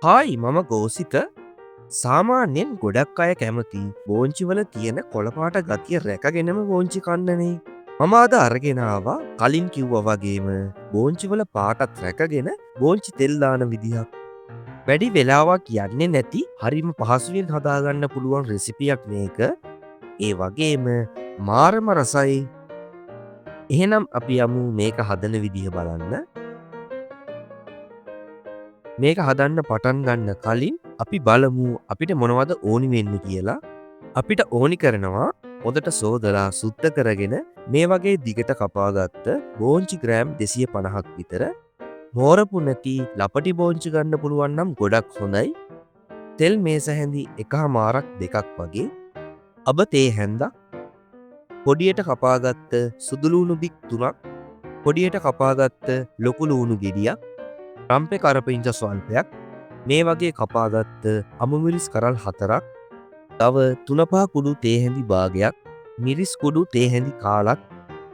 Hi මම ගෝසිත සාමාන්‍යයෙන් ගොඩක් අය කැමති බෝංචිවල තියෙන කොළපාට ගතිය රැකගෙනම බෝංචි කන්නනේ. මම අද අරගෙනවා කලින් කිව්ව වගේම බෝංචිවල පාටත් රැකගෙන බෝංචි තෙල්දාන විදිහක්. වැඩි වෙලාවක් යන්නේ නැති හරිම පහසුවෙන් හදාගන්න පුළුවන් රෙසිපියක් මේක. ඒ වගේම මාරම රසයි. එහෙනම් අපි යමු මේක හදන විදිහ බලන්න. මේක හදන්න පටන් ගන්න කලින් අපි බලමු අපිට මොනවද ඕනි වෙන්නේ කියලා. අපිට ඕනි කරනවා හොඳට සෝදලා සුද්ධ කරගෙන මේ වගේ දිගට කපාගත්ත බෝංචි ග්‍රෑම් 250ක් විතර. මෝරපු නැති ලපටි බෝංචි ගන්න පුළුවන් නම් ගොඩක් හොඳයි. තෙල් මේස හැඳි 1/2ක් දෙකක් වගේ. අබ තේ හැන්දක්. පොඩියට කපාගත්ත සුදු ලූණු බික් 3ක්. පොඩියට කපාගත්ත ලොකු ලූණු ගෙඩියක්. රම්පෙ කරපිංච ස්වල්පයක්. මේ වගේ කපාගත්ත අමුමිරිස් කරල් 4ක්. තව 3-5 කුඩු තේ හැඳි භාගයක්. මිරිස් කුඩු තේ හැඳි කාලක්.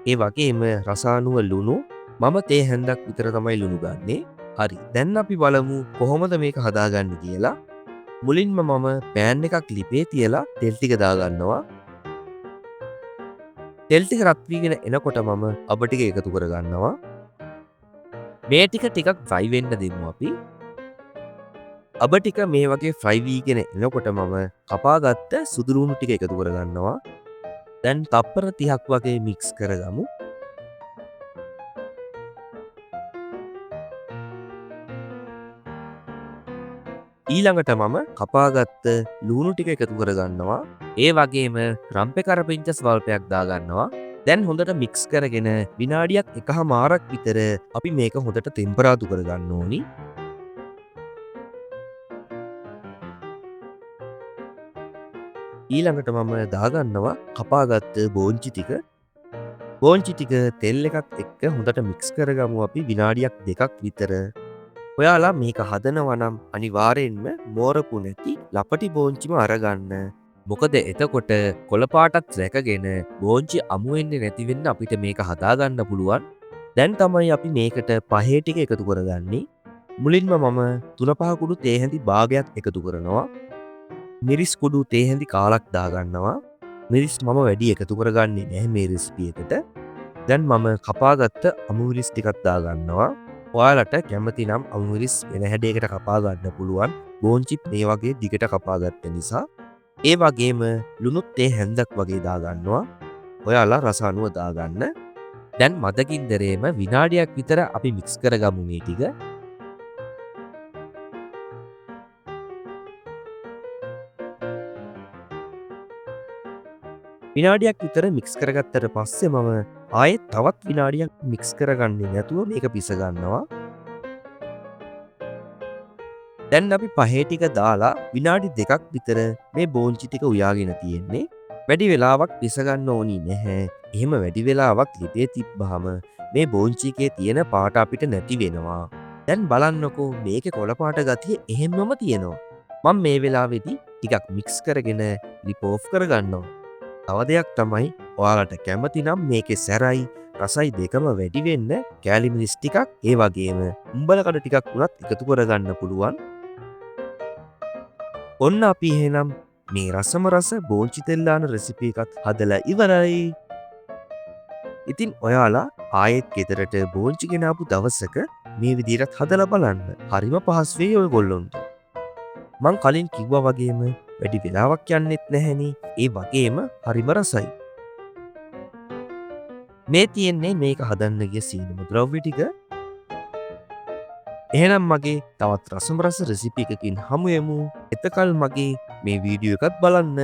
ඒ වගේම රසානුව ලුණු. මම තේ හැන්දක් විතර තමයි ලුණු ගන්නේ. හරි. දැන් අපි බලමු කොහොමද මේක හදාගන්නේ කියලා. මුලින්ම මම පෑන් එකක් ලිපේ තියලා තෙල් ටික දාගන්නවා. තෙල් ටික රත් වීගෙන එනකොට මම අබ ටික එකතු කරගන්නවා. මේ ටික ටිකක් ෆ්‍රයි වෙන්න දෙමු අපි. අබ ටික මේ වගේ ෆ්‍රයි වීගෙන එනකොට මම කපාගත්ත සුදු ලූණු ටික එකතු කරගන්නවා. දැන් තප්පර 30ක් වගේ මික්ස් කරගමු. ඊළඟට මම කපාගත්ත ලූණු ටික එකතු කරගන්නවා. ඒ වගේම රම්පෙ කරපිංච ස්වල්පයක් දාගන්නවා. දැන් හොඳට මික්ස් කරගෙන විනාඩියක් 1/2ක් විතර අපි මේක හොඳට ටෙම්පරාදු කරගන්න ඕනි. ඊළඟට මම දාගන්නවා කපාගත්ත බෝංචි ටික. බෝංචි ටික තෙල් එකත් එක්ක හොඳට මික්ස් කරගමු අපි විනාඩියක් 2ක් විතර. ඔයාලා මේක හදනවා නම් අනිවාර්යෙන්ම මෝරපු නැති ලපටි බෝංචිම අරගන්න. මොකද එතකොට කොළපාටත් රැකගෙන බෝංචි අමු වෙන්නේ නැති වෙන්න අපිට මේක හදාගන්න පුළුවන්. දැන් තමයි අපි මේකට පහේ ටික එකතු කරගන්නේ. මුලින්ම මම 3-5 කුඩු තේ හැඳි භාගයක් එකතු කරනවා. මිරිස් කුඩු තේ හැඳි කාලක් දාගන්නවා. මිරිස් මම වැඩි එකතු කරගන්නේ නැහැ මේ රෙසිපි එකට. දැන් මම කපාගත්ත අමු මිරිස් ටිකක් දාගන්නවා. ඔයාලට කැමති නම් අමු මිරිස් වෙන හැඩයකට කපා ගන්න පුළුවන්. බෝංචිත් මේ වගේ දිගට කපාගත්ත නිසා. ඒ වගේම ලුණුත් තේ හැන්දක් වගේ දාගන්නවා. ඔයාලා රස අනුව දාගන්න. දැන් මදකින්දරේම විනාඩියක් විතර අපි මික්ස් කරගමු මේ ටික. විනාඩියක් විතර මික්ස් කරගත්තට පස්සේ මම ආයෙත් තවත් විනාඩියක් මික්ස් කරගන්නේ නැතුව මේක පිස ගන්නවා. දැන් අපි පහේ ටික දාලා විනාඩි 2ක් විතර මේ බෝංචි ටික උයාගෙන තියෙන්නේ. වැඩි වෙලාවක් පිස ගන්න ඕනි නැහැ. එහෙම වැඩි වෙලාවක් ලිපේ තිබ්බහම මේ බෝංචි එකේ තියෙන පාට අපිට නැති වෙනවා. දැන් බලන්නකෝ මේකේ කොළ පාට ගතිය එහෙම්මම තියෙනවා. මම මේ වෙලාවේදී ටිකක් මික්ස් කරගෙන ලිප් ඕෆ් කරගන්නවා. තව දෙයක් තමයි ඔයාලට කැමති නම් මේකේ සැරයි රසයි දෙකම වැඩි වෙන්න කෑලි මිරිස් ටිකක් ඒ වගේම උඹල කඩ ටිකක් උනත් එකතු කරගන්න පුළුවන්. ඔන්න අපි එහෙනම් මේ රසම රස බෝංචි තෙල් දාන රෙසිපි එකත් හදලා ඉවරයි. ඉතින් ඔයාලා ආයෙත් ගෙදරට බෝංචි ගෙනාපු දවසක මේ විදිහට හදලා බලන්න. හරිම පහසු වෙයි ඔයගොල්ලොන්ට. මං කලින් කිව්වා වගේම වැඩි වෙලාවක් යන්නෙත් නැහෙනි. ඒ වගේම හරිම රසයි. මේ තියෙන්නේ මේක හදන්න ගිය සීනම ද්‍රව්‍ය ටික. එහෙනම් මගේ තවත් රසම රස රෙසිපි එකකින් හමු වෙමු. එතකල් මගේ මේ වීඩියෝ එකත් බලන්න.